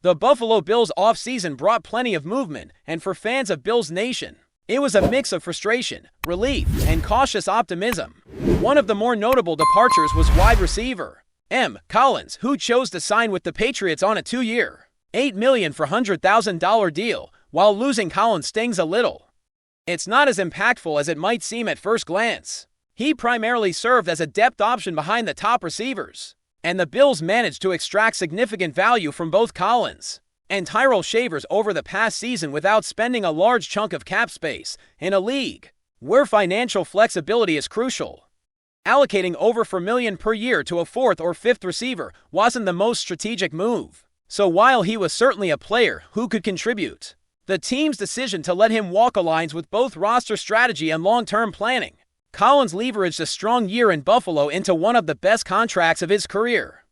The Buffalo Bills offseason brought plenty of movement, and for fans of Bills Nation, it was a mix of frustration, relief, and cautious optimism. One of the more notable departures was wide receiver M. Collins, who chose to sign with the Patriots on a 2-year, $8 million for $100,000 deal. While losing Collins stings a little, it's not as impactful as it might seem at first glance. He primarily served as a depth option behind the top receivers, and the Bills managed to extract significant value from both Collins and Tyrell Shavers over the past season without spending a large chunk of cap space in a league where financial flexibility is crucial. Allocating over $4 million per year to a fourth or fifth receiver wasn't the most strategic move. So while he was certainly a player who could contribute, the team's decision to let him walk aligns with both roster strategy and long-term planning. Collins leveraged a strong year in Buffalo into one of the best contracts of his career,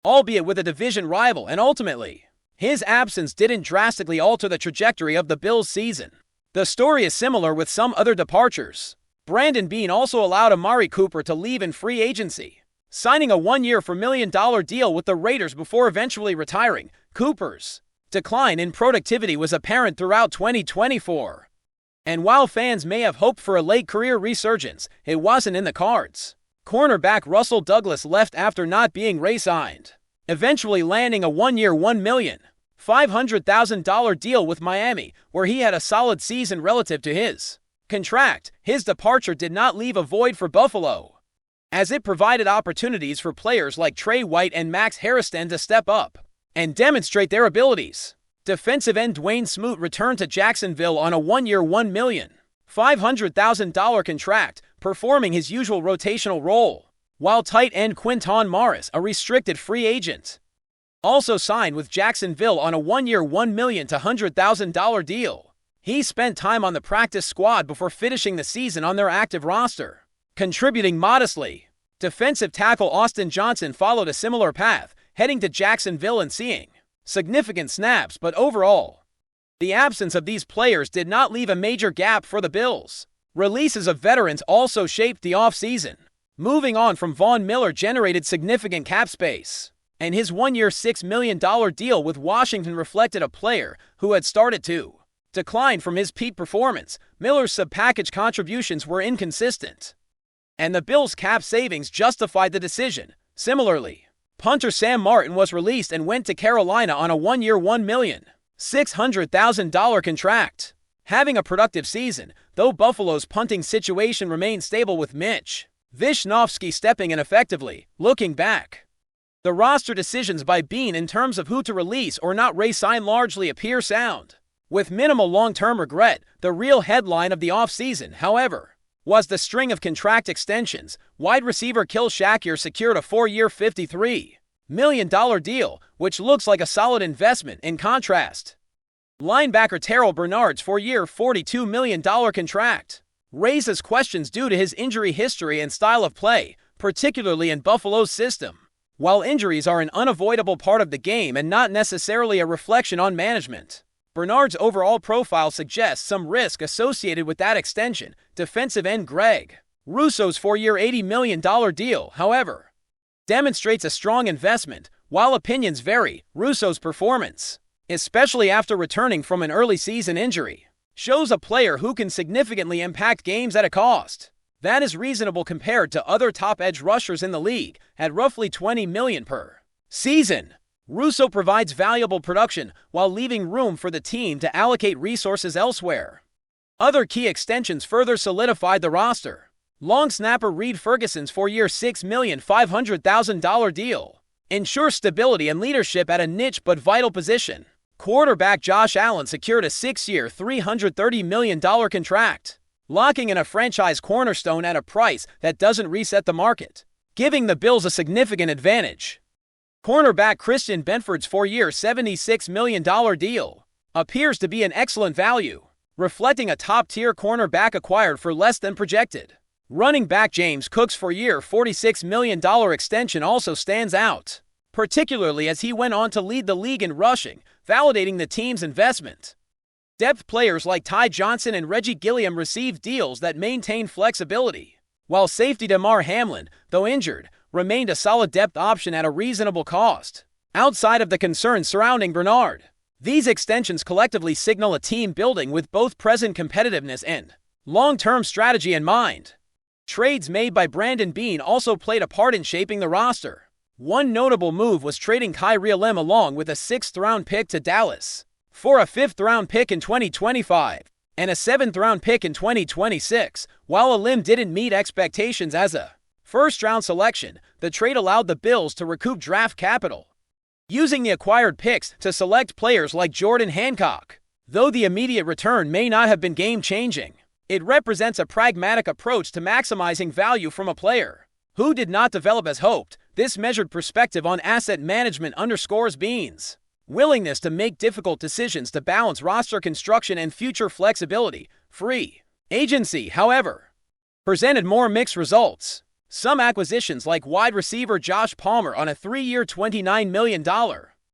albeit with a division rival, and ultimately, his absence didn't drastically alter the trajectory of the Bills' season. The story is similar with some other departures. Brandon Beane also allowed Amari Cooper to leave in free agency, signing a 1-year $4 million deal with the Raiders before eventually retiring. Cooper's decline in productivity was apparent throughout 2024. And while fans may have hoped for a late career resurgence, it wasn't in the cards. Cornerback Russell Douglas left after not being re-signed, eventually landing a 1-year $1,500,000 deal with Miami, where he had a solid season relative to his contract. His departure did not leave a void for Buffalo, as it provided opportunities for players like Trey White and Max Harrison to step up and demonstrate their abilities. Defensive end Dwayne Smoot returned to Jacksonville on a 1-year $1,500,000 contract, performing his usual rotational role, while tight end Quinton Morris, a restricted free agent, also signed with Jacksonville on a 1-year $1,200,000 deal. He spent time on the practice squad before finishing the season on their active roster, contributing modestly. Defensive tackle Austin Johnson followed a similar path, heading to Jacksonville and seeing significant snaps, but overall, the absence of these players did not leave a major gap for the Bills. Releases of veterans also shaped the offseason. Moving on from Von Miller generated significant cap space, and his 1-year $6 million deal with Washington reflected a player who had started to decline from his peak performance. Miller's sub-package contributions were inconsistent, and the Bills' cap savings justified the decision. Similarly, punter Sam Martin was released and went to Carolina on a 1-year $1,600,000 contract. Having a productive season, though Buffalo's punting situation remained stable with Mitch Wishnowsky stepping in effectively. Looking back, the roster decisions by Beane in terms of who to release or not re-sign largely appear sound, with minimal long-term regret. The real headline of the offseason, however, was the string of contract extensions. Wide receiver Khalil Shakir secured a 4-year $53 million deal, which looks like a solid investment. In contrast, linebacker Terrell Bernard's 4-year $42 million contract raises questions due to his injury history and style of play, particularly in Buffalo's system. While injuries are an unavoidable part of the game and not necessarily a reflection on management, Bernard's overall profile suggests some risk associated with that extension. Defensive end Greg Russo's 4-year $80 million deal, however, demonstrates a strong investment. While opinions vary, Russo's performance, especially after returning from an early season injury, shows a player who can significantly impact games at a cost that is reasonable compared to other top edge rushers in the league at roughly $20 million per season. Russo provides valuable production while leaving room for the team to allocate resources elsewhere. Other key extensions further solidified the roster. Long snapper Reed Ferguson's 4-year $6,500,000 deal ensures stability and leadership at a niche but vital position. Quarterback Josh Allen secured a 6-year $330 million contract, locking in a franchise cornerstone at a price that doesn't reset the market, giving the Bills a significant advantage. Cornerback Christian Benford's 4-year $76 million deal appears to be an excellent value, reflecting a top-tier cornerback acquired for less than projected. Running back James Cook's 4-year $46 million extension also stands out, particularly as he went on to lead the league in rushing, validating the team's investment. Depth players like Ty Johnson and Reggie Gilliam received deals that maintain flexibility, while safety Damar Hamlin, though injured, remained a solid depth option at a reasonable cost. Outside of the concerns surrounding Bernard, these extensions collectively signal a team building with both present competitiveness and long-term strategy in mind. Trades made by Brandon Beane also played a part in shaping the roster. One notable move was trading Kyrie Lim along with a 6th-round pick to Dallas for a 5th-round pick in 2025 and a 7th-round pick in 2026. While Lim didn't meet expectations as a first-round selection, the trade allowed the Bills to recoup draft capital, using the acquired picks to select players like Jordan Hancock. Though the immediate return may not have been game-changing, it represents a pragmatic approach to maximizing value from a player who did not develop as hoped. This measured perspective on asset management underscores Beane's willingness to make difficult decisions to balance roster construction and future flexibility. Free agency, however, presented more mixed results. Some acquisitions like wide receiver Josh Palmer on a 3-year $29 million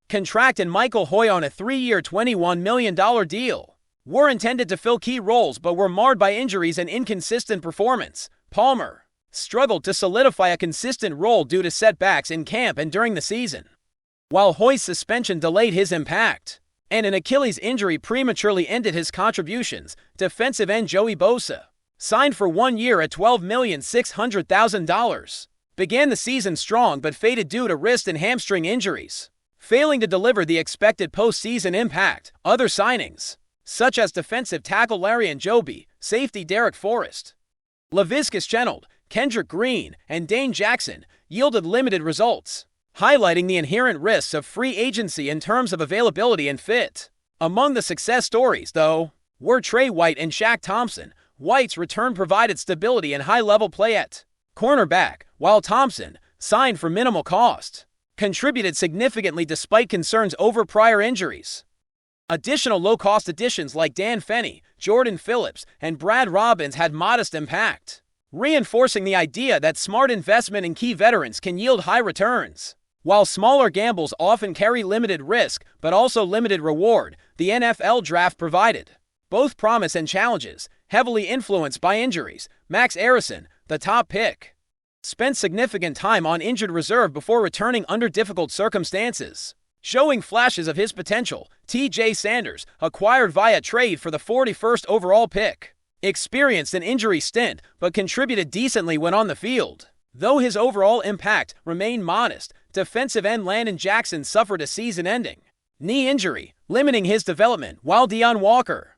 contract and Michael Hoy on a 3-year $21 million deal were intended to fill key roles but were marred by injuries and inconsistent performance. Palmer struggled to solidify a consistent role due to setbacks in camp and during the season, while Hoy's suspension delayed his impact, and an Achilles injury prematurely ended his contributions. Defensive end Joey Bosa, signed for 1 year at $12,600,000, began the season strong but faded due to wrist and hamstring injuries, failing to deliver the expected postseason impact. Other signings, such as defensive tackle Larry Njobi, safety Derek Forrest, Laviscus Chenault, Kendrick Green, and Dane Jackson, yielded limited results, highlighting the inherent risks of free agency in terms of availability and fit. Among the success stories, though, were Trey White and Shaq Thompson. White's return provided stability and high-level play at cornerback, while Thompson, signed for minimal cost, contributed significantly despite concerns over prior injuries. Additional low-cost additions like Dan Finney, Jordan Phillips, and Brad Robbins had modest impact, reinforcing the idea that smart investment in key veterans can yield high returns. While smaller gambles often carry limited risk but also limited reward, the NFL draft provided both promise and challenges, heavily influenced by injuries. Max Arison, the top pick, spent significant time on injured reserve before returning under difficult circumstances, showing flashes of his potential. T.J. Sanders, acquired via trade for the 41st overall pick, experienced an injury stint but contributed decently when on the field. Though his overall impact remained modest, defensive end Landon Jackson suffered a season-ending knee injury, limiting his development, while Deion Walker,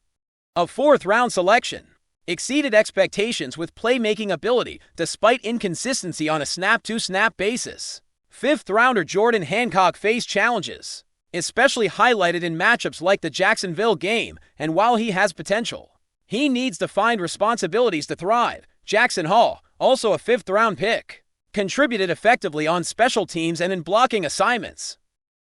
a 4th-round selection, exceeded expectations with playmaking ability despite inconsistency on a snap-to-snap basis. 5th-rounder Jordan Hancock faced challenges, especially highlighted in matchups like the Jacksonville game, and while he has potential, he needs to find responsibilities to thrive. Jackson Hall, also a 5th-round pick, contributed effectively on special teams and in blocking assignments,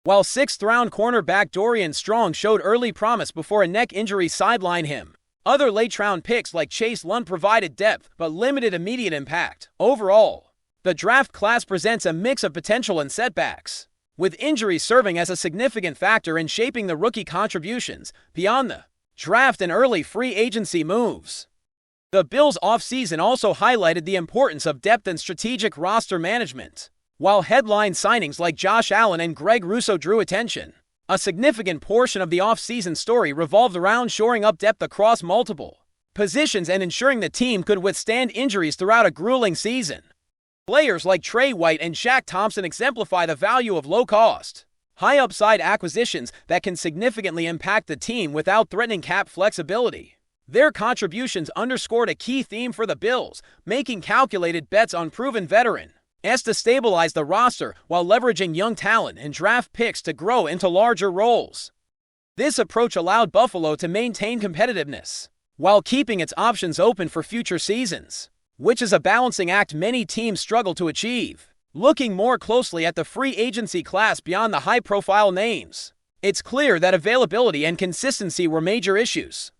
while 6th-round cornerback Dorian Strong showed early promise before a neck injury sidelined him. Other late-round picks like Chase Lund provided depth but limited immediate impact. Overall, the draft class presents a mix of potential and setbacks, with injuries serving as a significant factor in shaping the rookie contributions. Beyond the draft and early free agency moves, the Bills' offseason also highlighted the importance of depth and strategic roster management. While headline signings like Josh Allen and Greg Rousseau drew attention, a significant portion of the offseason story revolved around shoring up depth across multiple positions and ensuring the team could withstand injuries throughout a grueling season. Players like Trey White and Shaq Thompson exemplify the value of low-cost, high-upside acquisitions that can significantly impact the team without threatening cap flexibility. Their contributions underscored a key theme for the Bills, making calculated bets on proven veterans to stabilize the roster while leveraging young talent and draft picks to grow into larger roles. This approach allowed Buffalo to maintain competitiveness while keeping its options open for future seasons, which is a balancing act many teams struggle to achieve. Looking more closely at the free agency class beyond the high-profile names, it's clear that availability and consistency were major issues.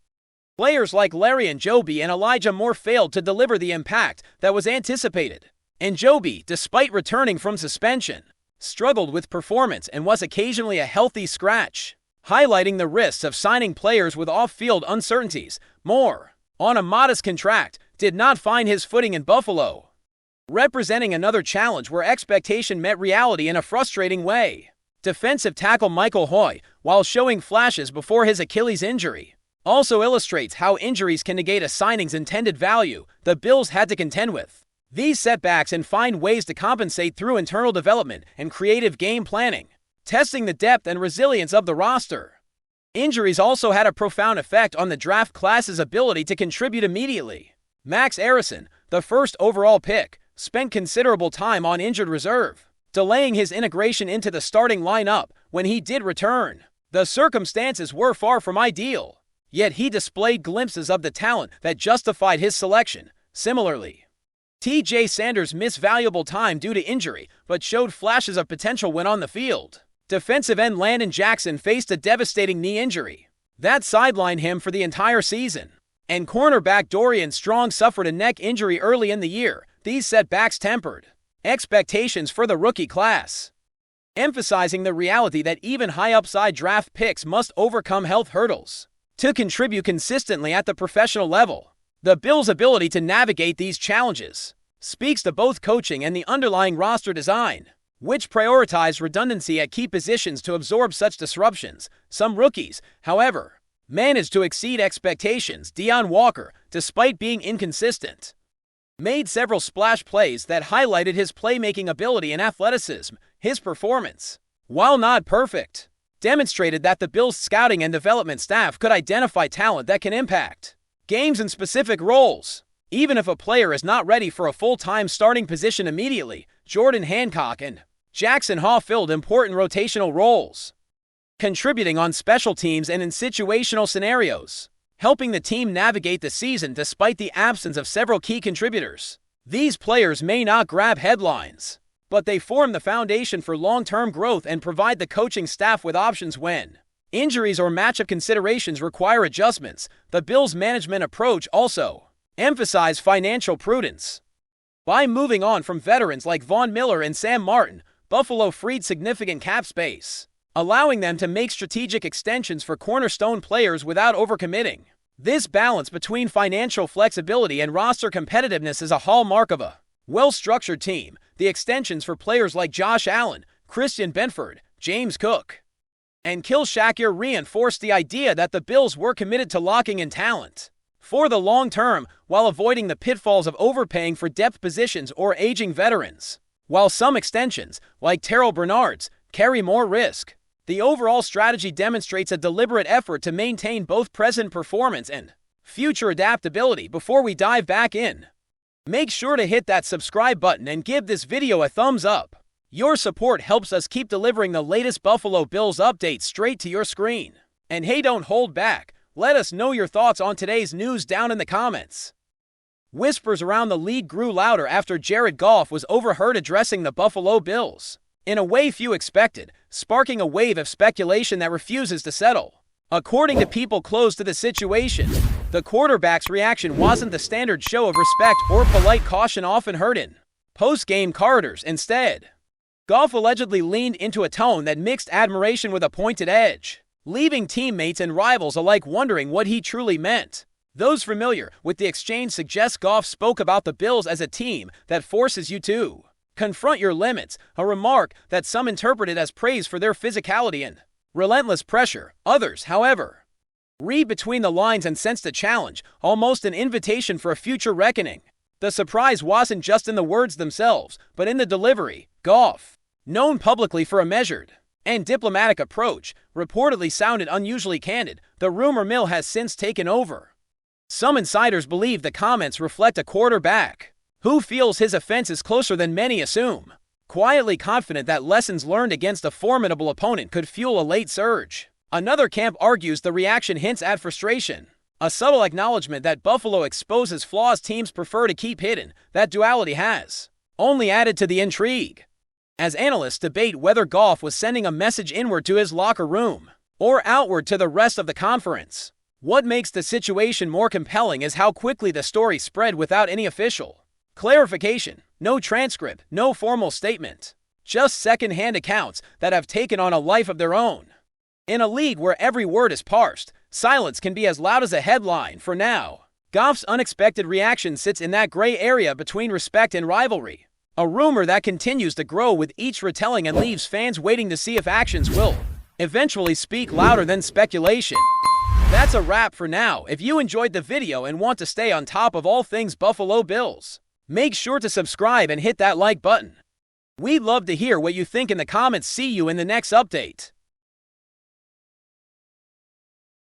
Players like Larry Njobi and Elijah Moore failed to deliver the impact that was anticipated. Njobi, despite returning from suspension, struggled with performance and was occasionally a healthy scratch, highlighting the risks of signing players with off-field uncertainties. Moore, on a modest contract, did not find his footing in Buffalo, representing another challenge where expectation met reality in a frustrating way. defensive tackle Michael Hoy, while showing flashes before his Achilles injury, also illustrates how injuries can negate a signing's intended value the Bills had to contend with. These setbacks and find ways to compensate through internal development and creative game planning, testing the depth and resilience of the roster. Injuries also had a profound effect on the draft class's ability to contribute immediately. Max Arison, the first overall pick, spent considerable time on injured reserve, delaying his integration into the starting lineup when he did return. The circumstances were far from ideal, yet he displayed glimpses of the talent that justified his selection. Similarly, T.J. Sanders missed valuable time due to injury, but showed flashes of potential when on the field. Defensive end Landon Jackson faced a devastating knee injury that sidelined him for the entire season. And cornerback Dorian Strong suffered a neck injury early in the year. These setbacks tempered expectations for the rookie class, emphasizing the reality that even high-upside draft picks must overcome health hurdles to contribute consistently at the professional level. The Bills' ability to navigate these challenges speaks to both coaching and the underlying roster design, which prioritize redundancy at key positions to absorb such disruptions. Some rookies, however, managed to exceed expectations. Deion Walker, despite being inconsistent, made several splash plays that highlighted his playmaking ability and athleticism. His performance, while not perfect, demonstrated that the Bills' scouting and development staff could identify talent that can impact games in specific roles. Even if a player is not ready for a full-time starting position immediately, Jordan Hancock and Jackson Haw filled important rotational roles, contributing on special teams and in situational scenarios, helping the team navigate the season despite the absence of several key contributors. These players may not grab headlines, but they form the foundation for long-term growth and provide the coaching staff with options when injuries or matchup considerations require adjustments. The Bills' management approach also emphasized financial prudence. By moving on from veterans like Von Miller and Sam Martin, Buffalo freed significant cap space, allowing them to make strategic extensions for cornerstone players without overcommitting. This balance between financial flexibility and roster competitiveness is a hallmark of a well-structured team. The extensions for players like Josh Allen, Christian Benford, James Cook, and Khalil Shakir reinforced the idea that the Bills were committed to locking in talent for the long term while avoiding the pitfalls of overpaying for depth positions or aging veterans. While some extensions, like Terrell Bernard's, carry more risk, the overall strategy demonstrates a deliberate effort to maintain both present performance and future adaptability. Before we dive back in, make sure to hit that subscribe button and give this video a thumbs up. Your support helps us keep delivering the latest Buffalo Bills updates straight to your screen. And hey, don't hold back. Let us know your thoughts on today's news down in the comments. Whispers around the league grew louder after Jared Goff was overheard addressing the Buffalo Bills in a way few expected, sparking a wave of speculation that refuses to settle. According to people close to the situation, the quarterback's reaction wasn't the standard show of respect or polite caution often heard in post-game corridors. Instead, Goff allegedly leaned into a tone that mixed admiration with a pointed edge, leaving teammates and rivals alike wondering what he truly meant. Those familiar with the exchange suggest Goff spoke about the Bills as a team that forces you to confront your limits, a remark that some interpreted as praise for their physicality and relentless pressure. Others, however, read between the lines and sensed a challenge, almost an invitation for a future reckoning. The surprise wasn't just in the words themselves, but in the delivery. Goff, known publicly for a measured and diplomatic approach, reportedly sounded unusually candid. The rumor mill has since taken over. Some insiders believe the comments reflect a quarterback who feels his offense is closer than many assume, quietly confident that lessons learned against a formidable opponent could fuel a late surge. Another camp argues the reaction hints at frustration, a subtle acknowledgement that Buffalo exposes flaws teams prefer to keep hidden. That duality has only added to the intrigue, as analysts debate whether Goff was sending a message inward to his locker room or outward to the rest of the conference. What makes the situation more compelling is how quickly the story spread without any official clarification. No transcript, no formal statement, just second-hand accounts that have taken on a life of their own. In a league where every word is parsed, silence can be as loud as a headline. For now, Goff's unexpected reaction sits in that gray area between respect and rivalry. A rumor that continues to grow with each retelling and leaves fans waiting to see if actions will eventually speak louder than speculation. That's a wrap for now. If you enjoyed the video and want to stay on top of all things Buffalo Bills, make sure to subscribe and hit that like button. We'd love to hear what you think in the comments. See you in the next update.